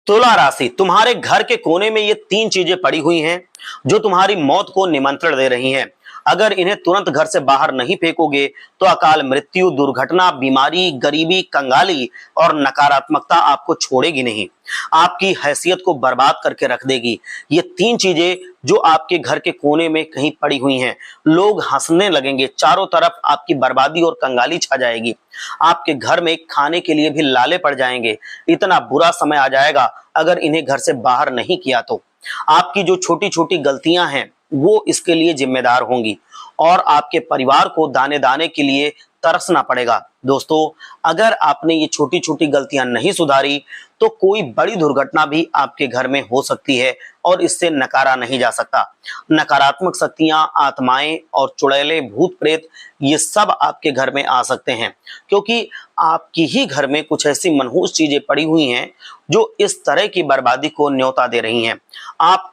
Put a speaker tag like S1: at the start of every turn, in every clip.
S1: तुला राशि, तुम्हारे घर के कोने में ये तीन चीजें पड़ी हुई हैं जो तुम्हारी मौत को निमंत्रण दे रही हैं। अगर इन्हें तुरंत घर से बाहर नहीं फेंकोगे तो अकाल मृत्यु, दुर्घटना, बीमारी, गरीबी, कंगाली और नकारात्मकता आपको छोड़ेगी नहीं, आपकी हैसियत को बर्बाद करके रख देगी। ये तीन चीजें जो आपके घर के कोने में कहीं पड़ी हुई हैं, लोग हंसने लगेंगे, चारों तरफ आपकी बर्बादी और कंगाली छा जाएगी। आपके घर में खाने के लिए भी लाले पड़ जाएंगे। इतना बुरा समय आ जाएगा अगर इन्हें घर से बाहर नहीं किया तो। आपकी जो छोटी छोटी गलतियां हैं वो इसके लिए जिम्मेदार होंगी और आपके परिवार को दाने दाने के लिए तरसना पड़ेगा। दोस्तों, अगर आपने ये छोटी छोटी गलतियां नहीं सुधारी तो कोई बड़ी दुर्घटना भी आपके घर में हो सकती है और इससे नकारा नहीं जा सकता। नकारात्मक शक्तियां, आत्माएं और चुड़ैले, भूत प्रेत, ये सब आपके घर में आ सकते हैं क्योंकि आपकी ही घर में कुछ ऐसी मनहूस चीजें पड़ी हुई हैं जो इस तरह की बर्बादी को न्योता दे रही हैं। आप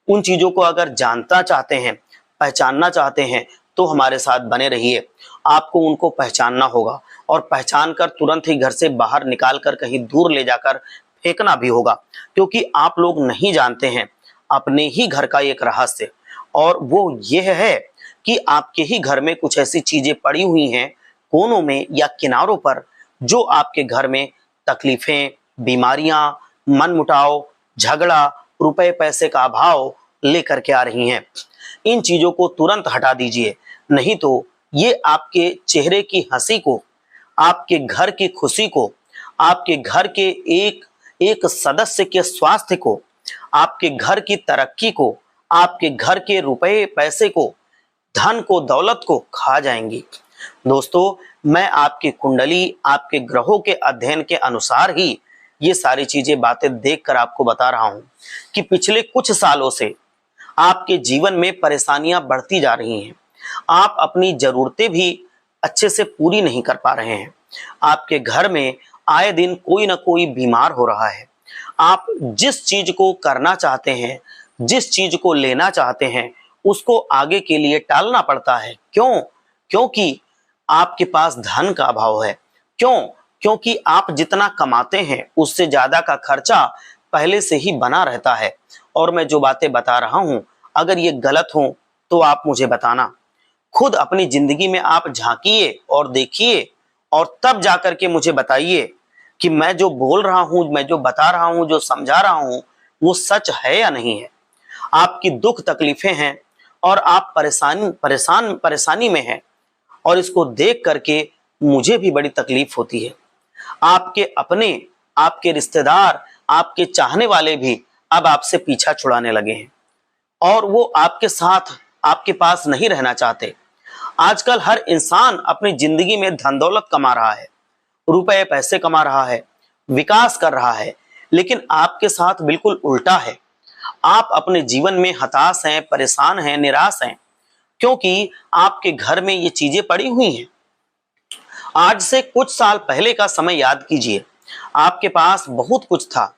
S1: उन चीजों को अगर जानना चाहते हैं, पहचानना चाहते हैं तो हमारे साथ बने रहिए। आपको उनको पहचानना होगा और पहचान कर तुरंत ही घर से बाहर निकाल कर कहीं दूर ले जाकर फेंकना भी होगा, क्योंकि आप लोग नहीं जानते हैं अपने ही घर का एक रहस्य, और वो ये है कि आपके ही घर में कुछ ऐसी चीजें पड़ी हुई हैं कोनों में या किनारों पर जो आपके घर में तकलीफें, बीमारियां, मनमुटाव, झगड़ा, रुपए पैसे का अभाव लेकर के आ रही हैं। इन चीजों को तुरंत हटा दीजिए, नहीं तो ये आपके चेहरे की हंसी को, आपके घर की खुशी को, आपके घर के एक एक सदस्य के स्वास्थ्य को, आपके घर की तरक्की को, आपके घर के रुपए पैसे को, धन को, दौलत को खा जाएंगी। दोस्तों, मैं आपकी कुंडली, आपके ग्रहों के अध्ययन के अनुसार ही ये सारी चीजें, बातें देखकर आपको बता रहा हूं कि पिछले कुछ सालों से आपके जीवन में परेशानियां बढ़ती जा रही हैं। आप अपनी जरूरतें भी अच्छे से पूरी नहीं कर पा रहे हैं। आपके घर में आए दिन कोई ना कोई बीमार हो रहा है। आप जिस चीज को करना चाहते हैं, जिस चीज को लेना चाहते हैं, उसको आगे के लिए टालना पड़ता है। क्यों? क्योंकि आपके पास धन का अभाव है। क्यों? क्योंकि आप जितना कमाते हैं उससे ज्यादा का खर्चा पहले से ही बना रहता है। और मैं जो बातें बता रहा हूं, अगर ये गलत हो तो आप मुझे बताना। खुद अपनी जिंदगी में आप झांकिए और देखिए और तब जाकर के मुझे बताइए कि मैं जो बोल रहा हूं, मैं जो बता रहा हूं, जो समझा रहा हूं, वो सच है या नहीं है। आपकी दुख तकलीफें हैं और आप परेशानी में हैं, और इसको देख करके मुझे भी बड़ी तकलीफ होती है। आपके अपने, आपके रिश्तेदार, आपके चाहने वाले भी अब आपसे पीछा छुड़ाने लगे हैं और वो आपके साथ, आपके पास नहीं रहना चाहते। आजकल हर इंसान अपनी जिंदगी में धन दौलत कमा रहा है, रुपए पैसे कमा रहा है, विकास कर रहा है, लेकिन आपके साथ बिल्कुल उल्टा है। आप अपने जीवन में हताश हैं, परेशान हैं, निराश हैं, क्योंकि आपके घर में ये चीजें पड़ी हुई हैं। आज से कुछ साल पहले का समय याद कीजिए। आपके पास बहुत कुछ था,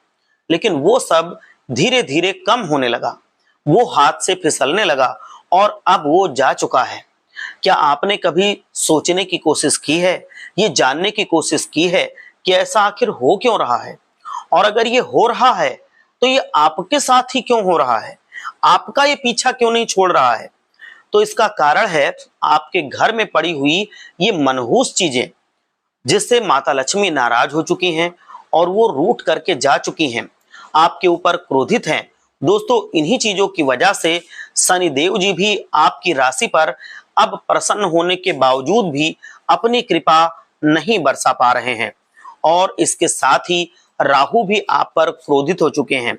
S1: लेकिन वो सब धीरे धीरे कम होने लगा, वो हाथ से फिसलने लगा और अब वो जा चुका है। क्या आपने कभी सोचने की कोशिश की है, ये जानने की कोशिश की है कि ऐसा आखिर हो क्यों रहा है? और अगर ये हो रहा है तो ये आपके साथ ही क्यों हो रहा है? आपका ये पीछा क्यों नहीं छोड़ रहा है? तो इसका कारण है आपके घर में पड़ी हुई ये मनहूस चीजें, जिससे माता लक्ष्मी नाराज हो चुकी हैं और वो रूठ करके जा चुकी हैं, आपके ऊपर क्रोधित हैं। दोस्तों, इन्हीं चीजों की वजह से शनिदेव जी भी आपकी राशि पर अब प्रसन्न होने के बावजूद भी अपनी कृपा नहीं बरसा पा रहे हैं, और इसके साथ ही राहु भी आप पर क्रोधित हो चुके हैं।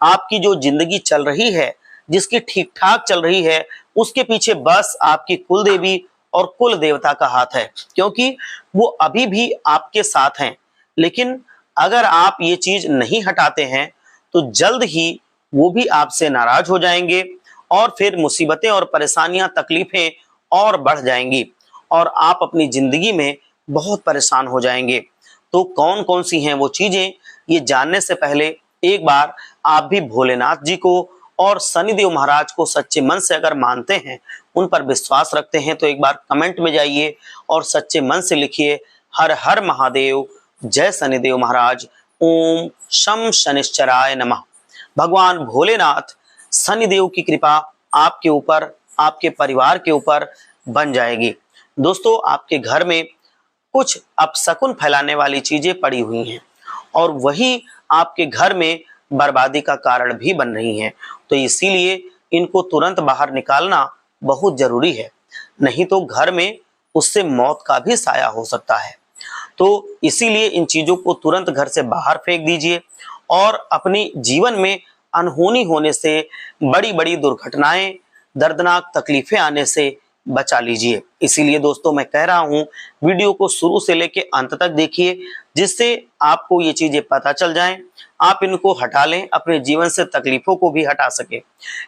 S1: आपकी जो जिंदगी चल रही है, जिसकी ठीक ठाक चल रही है, उसके पीछे बस आपकी कुल देवी और कुल देवता का हाथ है, क्योंकि वो अभी भी आपके साथ हैं। लेकिन अगर आप ये चीज नहीं हटाते हैं तो जल्द ही वो भी आपसे नाराज हो जाएंगे और फिर मुसीबतें और परेशानियां, तकलीफें और बढ़ जाएंगी और आप अपनी जिंदगी में बहुत परेशान हो जाएंगे। तो कौन कौन सी हैं वो चीजें, ये जानने से पहले एक बार आप भी भोलेनाथ जी को और शनिदेव महाराज को सच्चे मन से अगर मानते हैं, उन पर विश्वास रखते हैं, तो एक बार कमेंट में जाइए और सच्चे मन से लिखिए, हर हर महादेव, जय शनिदेव महाराज। ओम शम शनिश्चराय नमः। भगवान भोलेनाथ शनिदेव की कृपा आपके ऊपर, आपके परिवार के ऊपर बन जाएगी। दोस्तों, आपके घर में कुछ अपशकुन फैलाने वाली चीजें पड़ी हुई हैं और वही आपके घर में बर्बादी का कारण भी बन रही हैं। तो इसीलिए इनको तुरंत बाहर निकालना बहुत जरूरी है, नहीं तो घर में उससे मौत का भी साया हो सकता है। तो इसीलिए इन चीजों को तुरंत घर से बाहर फेंक दीजिए और अपनी जीवन में अनहोनी होने से, बड़ी बड़ी दुर्घटनाएं, दर्दनाक तकलीफें आने से बचा लीजिए। इसीलिए दोस्तों, मैं कह रहा हूं, वीडियो को शुरू से लेकर अंत तक देखिए, जिससे आपको ये चीजें पता चल जाएं, आप इनको हटा लें, अपने जीवन से तकलीफों को भी हटा सके।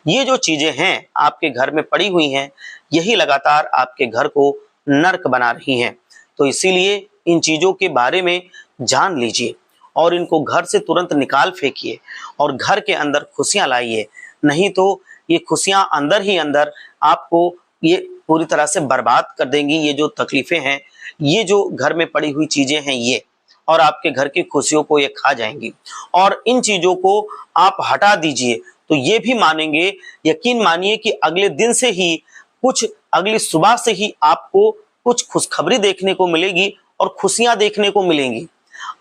S1: ये जो चीजें हैं आपके घर में पड़ी हुई हैं, यही लगातार आपके घर को नर्क बना रही हैं। तो इसीलिए इन चीजों के बारे में जान लीजिए और इनको घर से तुरंत निकाल फेंकिए और घर के अंदर खुशियां लाइए, नहीं तो ये खुशियां अंदर ही अंदर आपको ये पूरी तरह से बर्बाद कर देंगी। ये जो तकलीफें हैं, ये जो घर में पड़ी हुई चीजें हैं, ये और आपके घर की खुशियों को ये खा जाएंगी। और इन चीजों को आप हटा दीजिए तो ये भी मानेंगे, यकीन मानिए कि अगले दिन से ही, कुछ अगली सुबह से ही आपको कुछ खुशखबरी देखने को मिलेगी और खुशियां देखने को मिलेंगी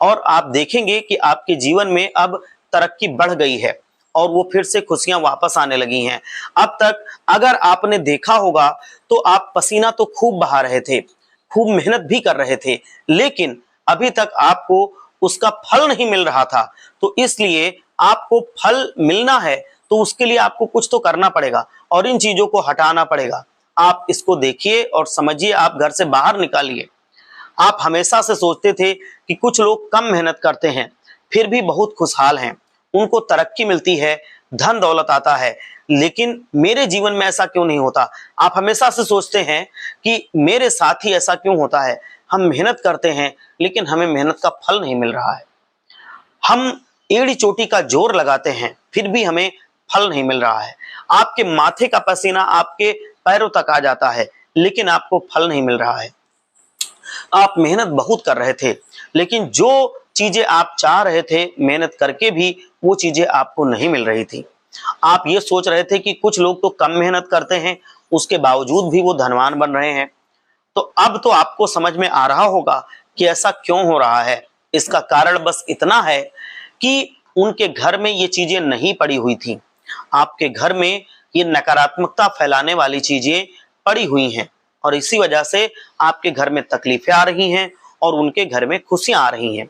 S1: और आप देखेंगे कि आपके जीवन में अब तरक्की बढ़ गई है और वो फिर से खुशियां वापस आने लगी हैं। अब तक अगर आपने देखा होगा तो आप पसीना तो खूब बहा रहे थे, खूब मेहनत भी कर रहे थे, लेकिन अभी तक आपको उसका फल नहीं मिल रहा था। तो इसलिए आपको फल मिलना है तो उसके लिए आपको कुछ तो करना पड़ेगा और इन चीजों को हटाना पड़ेगा। आप इसको देखिए और समझिए, आप घर से बाहर निकालिए। आप हमेशा से सोचते थे कि कुछ लोग कम मेहनत करते हैं फिर भी बहुत खुशहाल हैं, उनको तरक्की मिलती है, धन दौलत आता है, लेकिन मेरे जीवन में ऐसा क्यों नहीं होता। आप हमेशा से सोचते हैं कि मेरे साथ ही ऐसा क्यों होता है। हम मेहनत करते हैं लेकिन हमें मेहनत का फल नहीं मिल रहा है। हम एड़ी चोटी का जोर लगाते हैं फिर भी हमें फल नहीं मिल रहा है। आपके माथे का पसीना आपके पैरों तक आ जाता है लेकिन आपको फल नहीं मिल रहा है। आप मेहनत बहुत कर रहे थे लेकिन जो चीजें आप चाह रहे थे मेहनत करके भी, वो चीजें आपको नहीं मिल रही थी। आप ये सोच रहे थे कि कुछ लोग तो कम मेहनत करते हैं उसके बावजूद भी वो धनवान बन रहे हैं। तो अब तो आपको समझ में आ रहा होगा कि ऐसा क्यों हो रहा है। इसका कारण बस इतना है कि उनके घर में ये चीजें नहीं पड़ी हुई थी। आपके घर में ये नकारात्मकता फैलाने वाली चीजें पड़ी हुई हैं और इसी वजह से आपके घर में तकलीफें आ रही हैं और उनके घर में खुशियां आ रही हैं।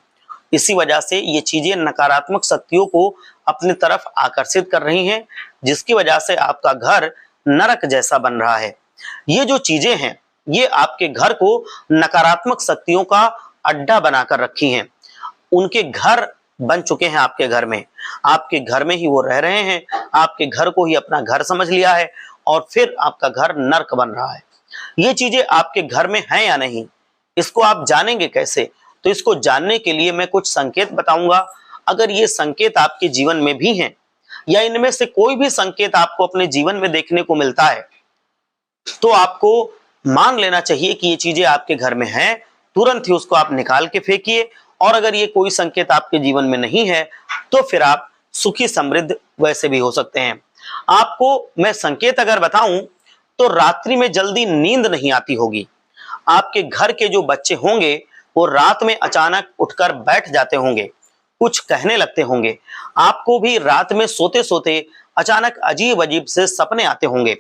S1: इसी वजह से ये चीजें नकारात्मक शक्तियों को अपनी तरफ आकर्षित कर रही हैं, जिसकी वजह से आपका घर नरक जैसा बन रहा है। ये जो चीजें हैं, ये आपके घर को नकारात्मक शक्तियों का अड्डा बनाकर रखी हैं। उनके घर बन चुके हैं आपके घर में, आपके घर में ही वो रह रहे हैं, आपके घर को ही अपना घर समझ लिया है और फिर आपका घर नर्क बन रहा है। ये चीजें आपके घर में हैं या नहीं, इसको आप जानेंगे कैसे? तो इसको जानने के लिए मैं कुछ संकेत बताऊंगा। अगर ये संकेत आपके जीवन में भी हैं या इनमें से कोई भी संकेत आपको अपने जीवन में देखने को मिलता है तो आपको मान लेना चाहिए कि ये चीजें आपके घर में हैं। तुरंत ही उसको आप निकाल के फेंकिए और अगर ये कोई संकेत आपके जीवन में नहीं है तो फिर आप सुखी समृद्ध वैसे भी हो सकते हैं। आपको मैं संकेत अगर बताऊं तो रात्रि में जल्दी नींद नहीं आती होगी। आपके घर के जो बच्चे होंगे वो रात में अचानक उठकर बैठ जाते होंगे, कुछ कहने लगते होंगे। आपको भी रात में सोते सोते अचानक अजीब अजीब से सपने आते होंगे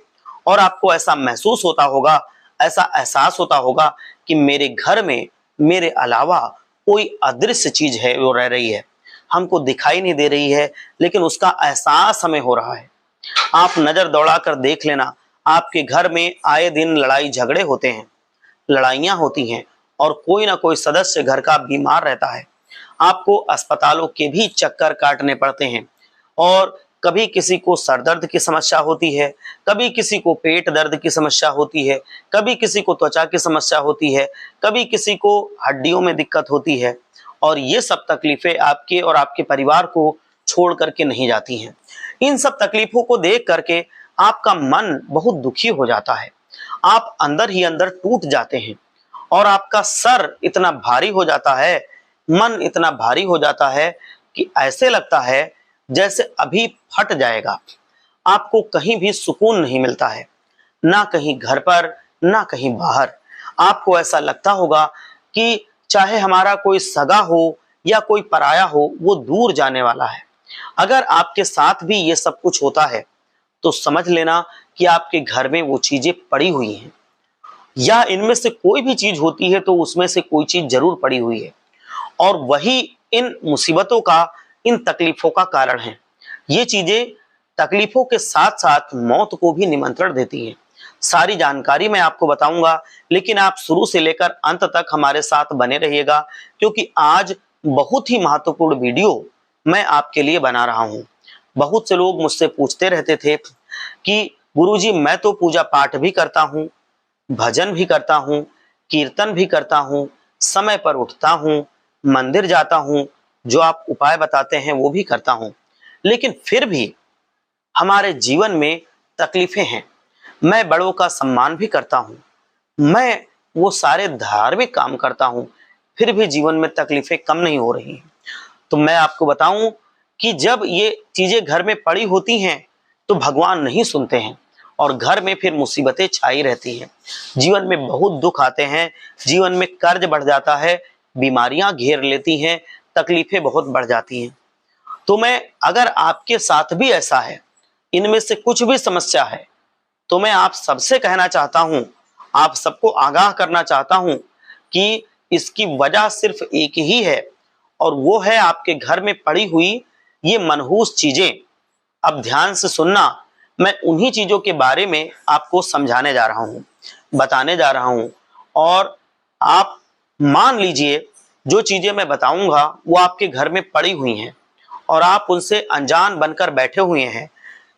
S1: और आपको ऐसा महसूस होता होगा, ऐसा एहसास होता होगा कि मेरे घर में मेरे अलावा कोई अदृश्य चीज है वो रह रही है, हमको दिखाई नहीं दे रही है लेकिन उसका एहसास हमें हो रहा है। आप नजर दौड़ा कर देख लेना, आपके घर में आए दिन लड़ाई झगड़े होते हैं, लड़ाइयां होती हैं और कोई ना कोई सदस्य घर का बीमार रहता है। आपको अस्पतालों के भी चक्कर काटने पड़ते हैं और कभी किसी को सर दर्द की समस्या होती है, कभी किसी को पेट दर्द की समस्या होती है, कभी किसी को त्वचा की समस्या होती है, कभी किसी को हड्डियों में दिक्कत होती है और ये सब तकलीफें आपके और आपके परिवार को छोड़ करके नहीं जाती हैं। इन सब तकलीफों को देख करके आपका मन बहुत दुखी हो जाता है, आप अंदर ही अंदर टूट जाते हैं और आपका सर इतना भारी हो जाता है मन इतना भारी हो जाता है कि ऐसे लगता है जैसे अभी फट जाएगा। आपको कहीं भी सुकून नहीं मिलता है, ना कहीं घर पर ना कहीं बाहर। आपको ऐसा लगता होगा कि चाहे हमारा कोई सगा हो या कोई पराया हो, वो दूर जाने वाला है। अगर आपके साथ भी ये सब कुछ होता है तो समझ लेना कि आपके घर में वो चीजें पड़ी हुई हैं, या इनमें से कोई भी चीज होती है तो उसमें से कोई चीज जरूर पड़ी हुई है, और वही इन मुसीबतों का, इन तकलीफों का कारण है। ये चीजें तकलीफों के साथ साथ मौत को भी निमंत्रण देती हैं। सारी जानकारी मैं आपको बताऊंगा, लेकिन आप शुरू से लेकर अंत तक हमारे साथ बने रहिएगा, क्योंकि आज बहुत ही महत्वपूर्ण वीडियो मैं आपके लिए बना रहा हूं। बहुत से लोग मुझसे पूछते रहते थे कि गुरुजी, मैं तो पूजा पाठ भी करता हूं, भजन भी करता हूं, कीर्तन भी करता हूं, समय पर उठता हूं, मंदिर जाता हूं, जो आप उपाय बताते हैं वो भी करता हूं, लेकिन फिर भी हमारे जीवन में तकलीफें हैं। मैं बड़ों का सम्मान भी करता हूं, मैं वो सारे धार्मिक काम करता हूं, फिर भी जीवन में तकलीफें कम नहीं हो रही हैं। तो मैं आपको बताऊं कि जब ये चीजें घर में पड़ी होती हैं तो भगवान नहीं सुनते हैं, और घर में फिर मुसीबतें छाई रहती हैं। जीवन में बहुत दुख आते हैं, जीवन में कर्ज बढ़ जाता है, बीमारियां घेर लेती हैं, तकलीफें बहुत बढ़ जाती हैं। तो मैं, अगर आपके साथ भी ऐसा है, इनमें से कुछ भी समस्या है, तो मैं आप सबसे कहना चाहता हूं, आप सबको आगाह करना चाहता हूं कि इसकी वजह सिर्फ एक ही है, और वो है आपके घर में पड़ी हुई ये मनहूस चीजें। अब ध्यान से सुनना, मैं उन्हीं चीजों के बारे में आपको समझाने जा रहा हूं, बताने जा रहा हूं, और आप मान लीजिए जो चीजें मैं बताऊंगा वो आपके घर में पड़ी हुई हैं और आप उनसे अनजान बनकर बैठे हुए हैं,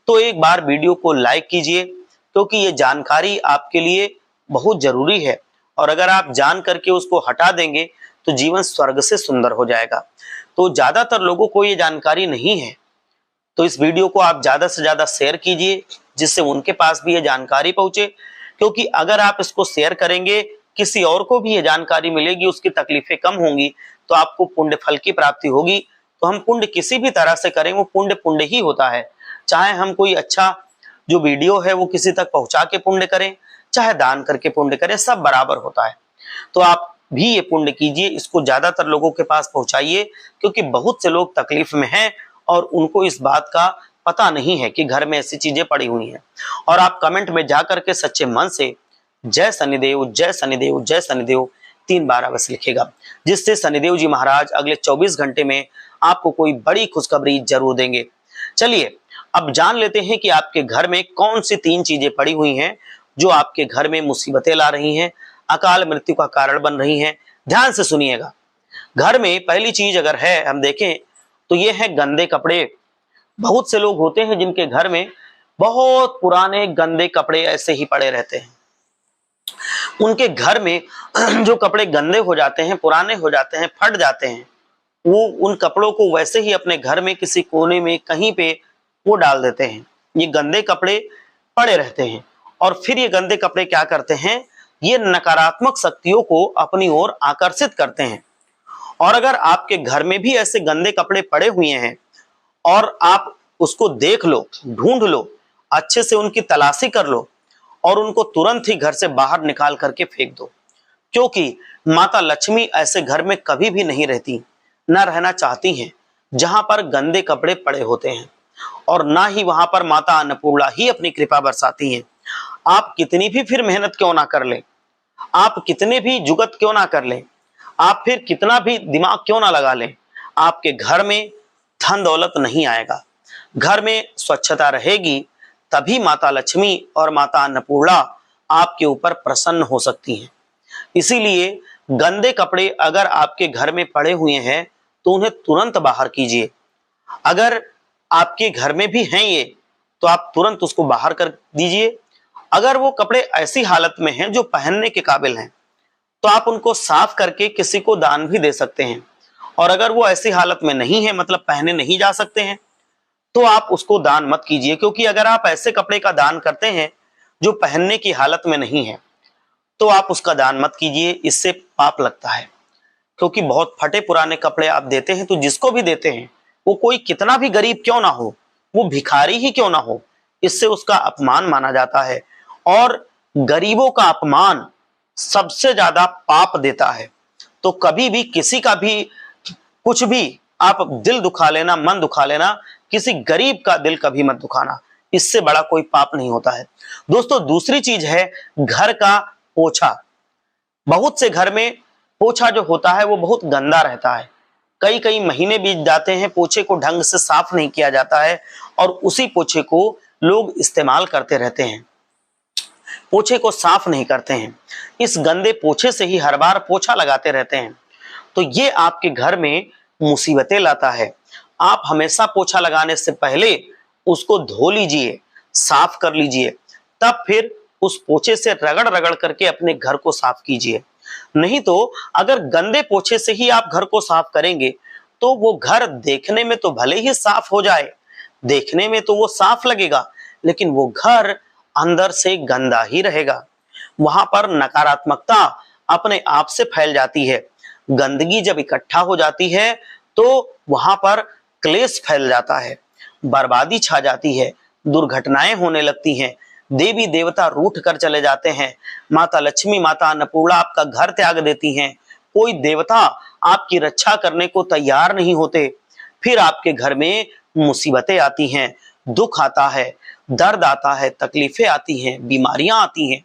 S1: तो एक बार वीडियो को लाइक कीजिए, क्योंकि ये जानकारी आपके लिए बहुत जरूरी है, और अगर आप जान करके उसको हटा देंगे तो जीवन स्वर्ग से सुंदर हो जाएगा। तो ज्यादातर लोगों को ये जानकारी नहीं है, तो इस वीडियो को आप ज्यादा से ज्यादा शेयर कीजिए, जिससे उनके पास भी ये जानकारी पहुंचे, क्योंकि अगर आप इसको शेयर करेंगे, किसी और को भी ये जानकारी मिलेगी, उसकी तकलीफें कम होंगी, तो आपको पुण्य फल की प्राप्ति होगी। तो हम पुण्य किसी भी तरह से करें, वो पुण्य पुण्य ही होता है। चाहे हम कोई अच्छा जो वीडियो है वो किसी तक पहुंचा के पुण्य करें, चाहे दान करके पुण्य करें, सब बराबर होता है। तो आप भी ये पुण्य कीजिए, इसको ज्यादातर लोगों के पास पहुंचाइए, क्योंकि बहुत से लोग तकलीफ में हैं और उनको इस बात का पता नहीं है कि घर में ऐसी चीजें पड़ी हुई हैं। और आप कमेंट में जाकर के सच्चे मन से जय शनिदेव, जय शनिदेव, जय शनिदेव 3 बार अवश्य लिखेगा, जिससे शनिदेव जी महाराज अगले 24 घंटे में आपको कोई बड़ी खुशखबरी जरूर देंगे। चलिए अब जान लेते हैं कि आपके घर में कौन सी 3 चीजें पड़ी हुई हैं जो आपके घर में मुसीबतें ला रही हैं, अकाल मृत्यु का कारण बन रही हैं। ध्यान से सुनिएगा। घर में पहली चीज अगर है, हम देखें तो ये है गंदे कपड़े। बहुत से लोग होते हैं जिनके घर में बहुत पुराने गंदे कपड़े ऐसे ही पड़े रहते हैं। उनके घर में जो कपड़े गंदे हो जाते हैं, पुराने हो जाते हैं, फट जाते हैं, वो उन कपड़ों को वैसे ही अपने घर में किसी कोने में कहीं पे वो डाल देते हैं। ये गंदे कपड़े पड़े रहते हैं, और फिर ये गंदे कपड़े क्या करते हैं, ये नकारात्मक शक्तियों को अपनी ओर आकर्षित करते हैं। और अगर आपके घर में भी ऐसे गंदे कपड़े पड़े हुए हैं और आप उसको देख लो, ढूंढ लो, अच्छे से उनकी तलाशी कर लो, और उनको तुरंत ही घर से बाहर निकाल करके फेंक दो, क्योंकि माता लक्ष्मी ऐसे घर में कभी भी नहीं रहती, न रहना चाहती हैं जहां पर गंदे कपड़े पड़े होते हैं, और ना ही वहां पर माता अन्नपूर्णा ही अपनी कृपा बरसाती हैं। आप कितनी भी फिर मेहनत क्यों ना कर लें, आप कितने भी जुगत क्यों ना कर लें, आप फिर कितना भी दिमाग क्यों ना लगा लें, आपके घर में धन दौलत नहीं आएगा। घर में स्वच्छता रहेगी तभी माता लक्ष्मी और माता अन्नपूर्णा आपके ऊपर प्रसन्न हो सकती हैं। इसीलिए गंदे कपड़े अगर आपके घर में पड़े हुए हैं तो उन्हें तुरंत बाहर कीजिए। अगर आपके घर में भी हैं ये, तो आप तुरंत उसको बाहर कर दीजिए। अगर वो कपड़े ऐसी हालत में हैं जो पहनने के काबिल हैं, तो आप उनको साफ करके किसी को दान भी दे सकते हैं। और अगर वो ऐसी हालत में नहीं है, मतलब पहने नहीं जा सकते हैं, तो आप उसको दान मत कीजिए, क्योंकि अगर आप ऐसे कपड़े का दान करते हैं जो पहनने की हालत में नहीं है, तो आप उसका दान मत कीजिए, इससे पाप लगता है। क्योंकि बहुत फटे पुराने कपड़े आप देते हैं तो जिसको भी देते हैं, वो कोई कितना भी गरीब क्यों ना हो, वो भिखारी ही क्यों ना हो, इससे उसका अपमान माना जाता है। और गरीबों का अपमान सबसे ज्यादा पाप देता है। तो कभी भी किसी का भी कुछ भी आप दिल दुखा लेना, मन दुखा लेना, किसी गरीब का दिल कभी मत दुखाना, इससे बड़ा कोई पाप नहीं होता है। दोस्तों, दूसरी चीज है घर का पोछा। बहुत से घर में पोछा जो होता है वो बहुत गंदा रहता है। कई कई महीने बीत जाते हैं, पोछे को ढंग से साफ नहीं किया जाता है और उसी पोछे को लोग इस्तेमाल करते रहते हैं, पोछे को साफ नहीं करते हैं। इस गंदे पोछे से ही हर बार पोछा लगाते रहते हैं, तो ये आपके घर में मुसीबतें लाता है। आप हमेशा पोछा लगाने से पहले उसको धो लीजिए, साफ कर लीजिए, तब फिर उस पोछे से रगड़ रगड़ करके अपने घर को साफ कीजिए। नहीं तो अगर गंदे पोछे से ही आप घर को साफ करेंगे तो वो घर देखने में तो भले ही साफ हो जाए, देखने में तो वो साफ लगेगा, लेकिन वो घर अंदर से गंदा ही रहेगा। वहां पर नकारात्मकता अपने आप से फैल जाती है। गंदगी जब इकट्ठा हो जाती है तो वहां पर क्लेश फैल जाता है, बर्बादी छा जाती है, दुर्घटनाएं होने लगती हैं, देवी देवता रूठ कर चले जाते हैं, माता लक्ष्मी, माता अन्नपूर्णा आपका घर त्याग देती हैं, कोई देवता आपकी रक्षा करने को तैयार नहीं होते। फिर आपके घर में मुसीबतें आती हैं, दुख आता है, दर्द आता है, तकलीफें आती हैं, बीमारियां आती हैं,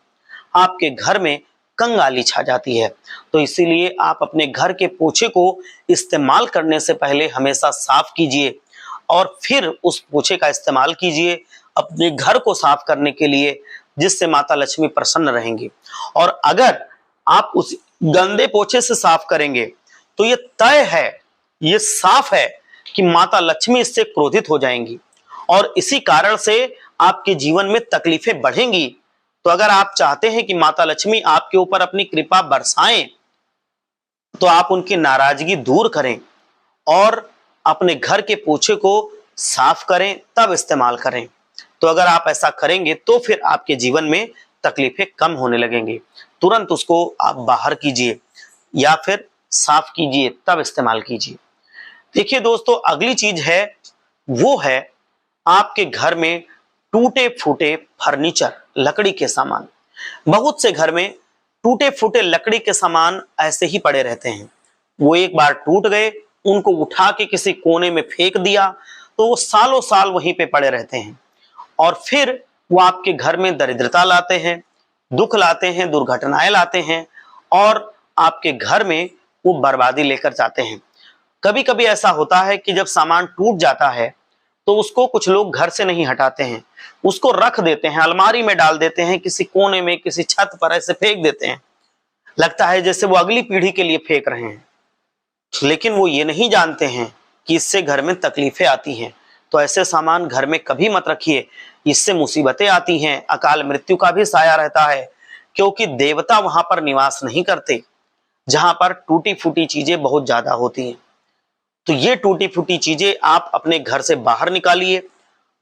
S1: आपके घर में कंगाली छा जाती है। तो इसीलिए आप अपने घर के पोछे को इस्तेमाल करने से पहले हमेशा साफ कीजिए और फिर उस पोछे का इस्तेमाल कीजिए अपने घर को साफ करने के लिए, जिससे माता लक्ष्मी प्रसन्न रहेंगी। और अगर आप उस गंदे पोछे से साफ करेंगे तो ये तय है, ये साफ है कि माता लक्ष्मी इससे क्रोधित हो जाएंगी और इसी कारण से आपके जीवन में तकलीफें बढ़ेंगी। तो अगर आप चाहते हैं कि माता लक्ष्मी आपके ऊपर अपनी कृपा बरसाएं, तो आप उनकी नाराजगी दूर करें और अपने घर के पोछे को साफ करें, तब इस्तेमाल करें। तो अगर आप ऐसा करेंगे तो फिर आपके जीवन में तकलीफें कम होने लगेंगी। तुरंत उसको आप बाहर कीजिए या फिर साफ कीजिए, तब इस्तेमाल कीजिए। देखिए दोस्तों, अगली चीज है वो है आपके घर में टूटे फूटे फर्नीचर, लकड़ी के सामान। बहुत से घर में टूटे फूटे लकड़ी के सामान ऐसे ही पड़े रहते हैं। वो एक बार टूट गए, उनको उठा के किसी कोने में फेंक दिया तो वो सालों साल वहीं पे पड़े रहते हैं और फिर वो आपके घर में दरिद्रता लाते हैं, दुख लाते हैं, दुर्घटनाएं लाते हैं और आपके घर में वो बर्बादी लेकर जाते हैं। कभी कभी ऐसा होता है कि जब सामान टूट जाता है तो उसको कुछ लोग घर से नहीं हटाते हैं, उसको रख देते हैं, अलमारी में डाल देते हैं, किसी कोने में, किसी छत पर ऐसे फेंक देते हैं। लगता है जैसे वो अगली पीढ़ी के लिए फेंक रहे हैं, लेकिन वो ये नहीं जानते हैं कि इससे घर में तकलीफें आती हैं। तो ऐसे सामान घर में कभी मत रखिए, इससे मुसीबतें आती हैं, अकाल मृत्यु का भी साया रहता है, क्योंकि देवता वहां पर निवास नहीं करते जहां पर टूटी फूटी चीजें बहुत ज्यादा होती हैं। तो ये टूटी फूटी चीजें आप अपने घर से बाहर निकालिए।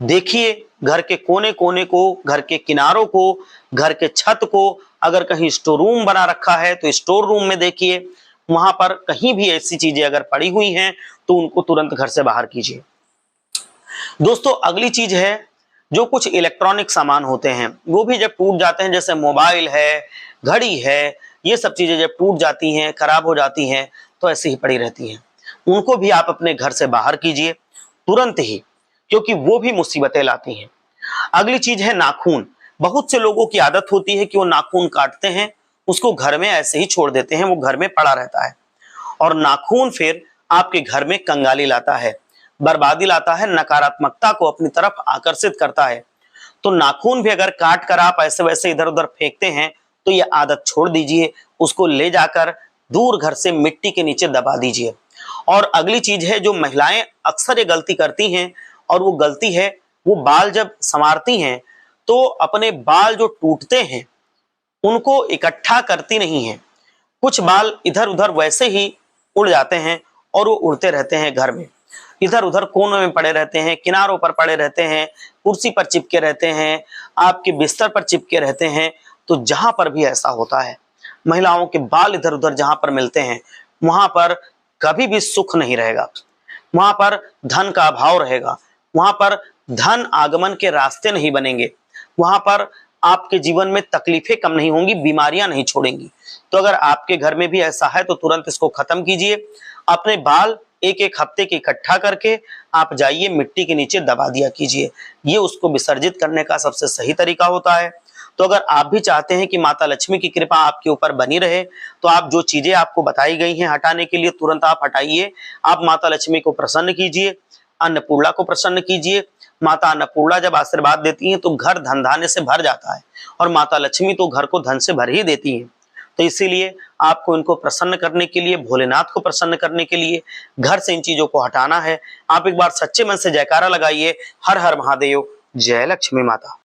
S1: देखिए घर के कोने कोने को, घर के किनारों को, घर के छत को, अगर कहीं स्टोर रूम बना रखा है तो स्टोर रूम में देखिए, वहां पर कहीं भी ऐसी चीजें अगर पड़ी हुई हैं तो उनको तुरंत घर से बाहर कीजिए। दोस्तों, अगली चीज है, जो कुछ इलेक्ट्रॉनिक सामान होते हैं वो भी जब टूट जाते हैं, जैसे मोबाइल है, घड़ी है, ये सब चीजें जब टूट जाती हैं, खराब हो जाती हैं, तो ऐसे ही पड़ी रहती हैं। उनको भी आप अपने घर से बाहर कीजिए तुरंत ही, क्योंकि वो भी मुसीबतें लाती हैं। अगली चीज है नाखून। बहुत से लोगों की आदत होती है कि वो नाखून काटते हैं, उसको घर में ऐसे ही छोड़ देते हैं, वो घर में पड़ा रहता है और नाखून फिर आपके घर में कंगाली लाता है, बर्बादी लाता है, नकारात्मकता को अपनी तरफ आकर्षित करता है। तो नाखून भी अगर काट कर आप ऐसे वैसे इधर उधर फेंकते हैं तो ये आदत छोड़ दीजिए, उसको ले जाकर दूर घर से मिट्टी के नीचे दबा दीजिए। और अगली चीज है, जो महिलाएं अक्सर ये गलती करती हैं और वो गलती है, वो बाल जब संवारती हैं तो अपने बाल जो टूटते हैं उनको इकट्ठा करती नहीं है। कुछ बाल इधर उधर वैसे ही उड़ जाते हैं और वो उड़ते रहते हैं घर में, इधर उधर कोनों में पड़े रहते हैं, किनारों पर पड़े रहते हैं, कुर्सी पर चिपके रहते हैं, आपके बिस्तर पर चिपके रहते हैं। तो जहां पर भी ऐसा होता है, महिलाओं के बाल इधर उधर जहां पर मिलते हैं, वहां पर कभी भी सुख नहीं रहेगा, वहां पर धन का अभाव रहेगा, वहां पर धन आगमन के रास्ते नहीं बनेंगे, वहां पर आपके जीवन में तकलीफें कम नहीं होंगी, बीमारियां नहीं छोड़ेंगी। तो अगर आपके घर में भी ऐसा है तो तुरंत इसको खत्म कीजिए। अपने बाल एक एक हफ्ते के इकट्ठा करके आप जाइए मिट्टी के नीचे दबा दिया कीजिए, ये उसको विसर्जित करने का सबसे सही तरीका होता है। तो अगर आप भी चाहते हैं कि माता लक्ष्मी की कृपा आपके ऊपर बनी रहे, तो आप जो चीजें आपको बताई गई हैं हटाने के लिए तुरंत आप हटाइए। आप माता लक्ष्मी को प्रसन्न कीजिए, अन्नपूर्णा को प्रसन्न कीजिए। माता अन्नपूर्णा जब आशीर्वाद देती हैं तो घर धन धान्य से भर जाता है, और माता लक्ष्मी तो घर को धन से भर ही देती हैं। तो इसीलिए आपको इनको प्रसन्न करने के लिए, भोलेनाथ को प्रसन्न करने के लिए घर से इन चीजों को हटाना है। आप एक बार सच्चे मन से जयकारा लगाइए, हर हर महादेव, जय लक्ष्मी माता।